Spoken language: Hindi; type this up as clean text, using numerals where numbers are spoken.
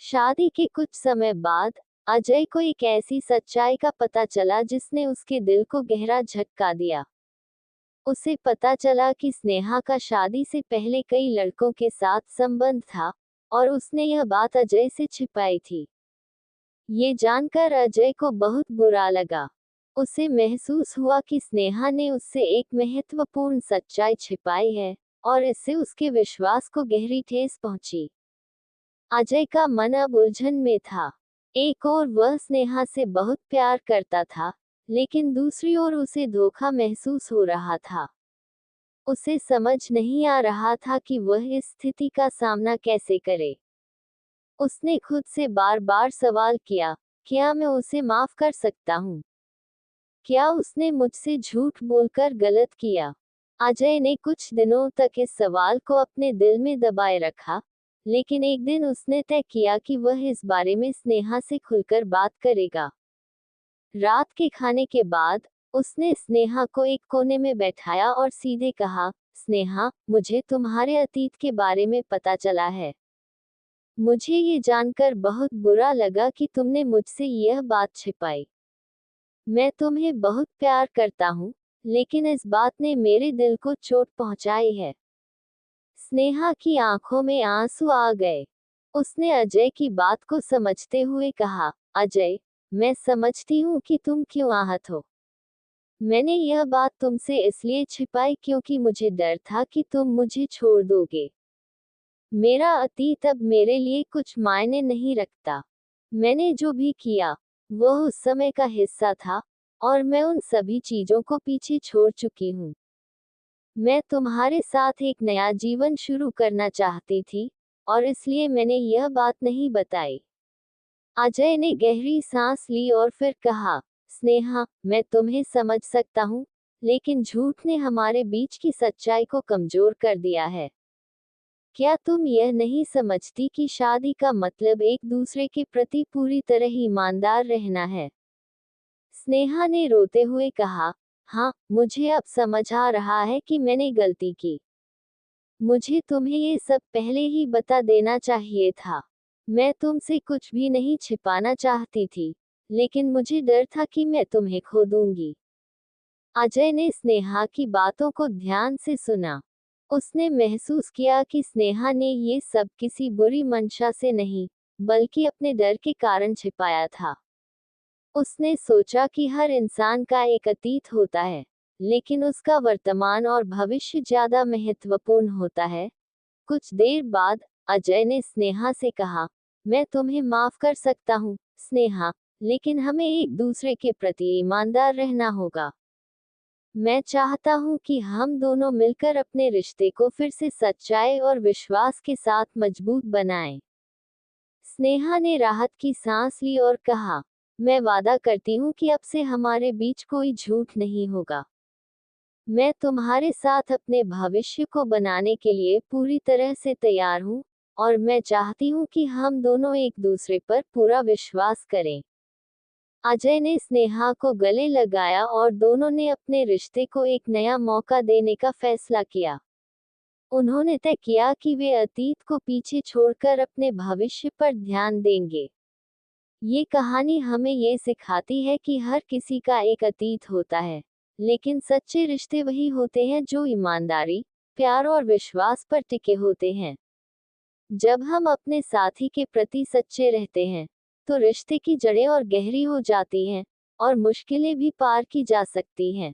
शादी के कुछ समय बाद अजय को एक ऐसी सच्चाई का पता चला जिसने उसके दिल को गहरा झटका दिया। उसे पता चला कि स्नेहा का शादी से पहले कई लड़कों के साथ संबंध था और उसने यह बात अजय से छिपाई थी। ये जानकर अजय को बहुत बुरा लगा। उसे महसूस हुआ कि स्नेहा ने उससे एक महत्वपूर्ण सच्चाई छिपाई है और इससे उसके विश्वास को गहरी ठेस पहुंची। अजय का मन अब उलझन में था। एक ओर वह स्नेहा से बहुत प्यार करता था, लेकिन दूसरी ओर उसे धोखा महसूस हो रहा था। उसे समझ नहीं आ रहा था कि वह इस स्थिति का सामना कैसे करे। उसने खुद से बार बार सवाल किया, क्या मैं उसे माफ कर सकता हूँ? क्या उसने मुझसे झूठ बोलकर गलत किया? अजय ने कुछ दिनों तक इस सवाल को अपने दिल में दबाए रखा, लेकिन एक दिन उसने तय किया कि वह इस बारे में स्नेहा से खुलकर बात करेगा। रात के खाने के बाद उसने स्नेहा को एक कोने में बैठाया और सीधे कहा, स्नेहा, मुझे तुम्हारे अतीत के बारे में पता चला है। मुझे ये जानकर बहुत बुरा लगा कि तुमने मुझसे यह बात छिपाई। मैं तुम्हें बहुत प्यार करता हूँ, लेकिन इस बात ने मेरे दिल को चोट पहुंचाई है। स्नेहा की आंखों में आंसू आ गए। उसने अजय की बात को समझते हुए कहा, अजय, मैं समझती हूँ कि तुम क्यों आहत हो। मैंने यह बात तुमसे इसलिए छिपाई क्योंकि मुझे डर था कि तुम मुझे छोड़ दोगे। मेरा अतीत अब मेरे लिए कुछ मायने नहीं रखता। मैंने जो भी किया, वह उस समय का हिस्सा था, और मैं उन सभी चीजों को पीछे छोड़ चुकी हूँ। मैं तुम्हारे साथ एक नया जीवन शुरू करना चाहती थी, और इसलिए मैंने यह बात नहीं बताई। अजय ने गहरी सांस ली और फिर कहा, स्नेहा, मैं तुम्हें समझ सकता हूँ, लेकिन झूठ ने हमारे बीच की सच्चाई को कमजोर कर दिया है। क्या तुम यह नहीं समझती कि शादी का मतलब एक दूसरे के प्रति पूरी तरह ईमानदार रहना है? स्नेहा ने रोते हुए कहा, हाँ, मुझे अब समझ आ रहा है कि मैंने गलती की। मुझे तुम्हें ये सब पहले ही बता देना चाहिए था। मैं तुमसे कुछ भी नहीं छिपाना चाहती थी, लेकिन मुझे डर था कि मैं तुम्हें खो दूंगी। अजय ने स्नेहा की बातों को ध्यान से सुना। उसने महसूस किया कि स्नेहा ने ये सब किसी बुरी मंशा से नहीं, बल्कि अपने डर के कारण छिपाया था। उसने सोचा कि हर इंसान का एक अतीत होता है, लेकिन उसका वर्तमान और भविष्य ज्यादा महत्वपूर्ण होता है। कुछ देर बाद अजय ने स्नेहा से कहा, मैं तुम्हें माफ कर सकता हूँ, स्नेहा, लेकिन हमें एक दूसरे के प्रति ईमानदार रहना होगा। मैं चाहता हूँ कि हम दोनों मिलकर अपने रिश्ते को फिर से सच्चाई और विश्वास के साथ मजबूत बनाएं। स्नेहा ने राहत की सांस ली और कहा, मैं वादा करती हूँ कि अब से हमारे बीच कोई झूठ नहीं होगा। मैं तुम्हारे साथ अपने भविष्य को बनाने के लिए पूरी तरह से तैयार हूँ, और मैं चाहती हूँ कि हम दोनों एक दूसरे पर पूरा विश्वास करें। अजय ने स्नेहा को गले लगाया और दोनों ने अपने रिश्ते को एक नया मौका देने का फैसला किया। उन्होंने तय किया कि वे अतीत को पीछे छोड़कर अपने भविष्य पर ध्यान देंगे। ये कहानी हमें ये सिखाती है कि हर किसी का एक अतीत होता है, लेकिन सच्चे रिश्ते वही होते हैं जो ईमानदारी, प्यार और विश्वास पर टिके होते हैं। जब हम अपने साथी के प्रति सच्चे रहते हैं, तो रिश्ते की जड़ें और गहरी हो जाती हैं, और मुश्किलें भी पार की जा सकती हैं।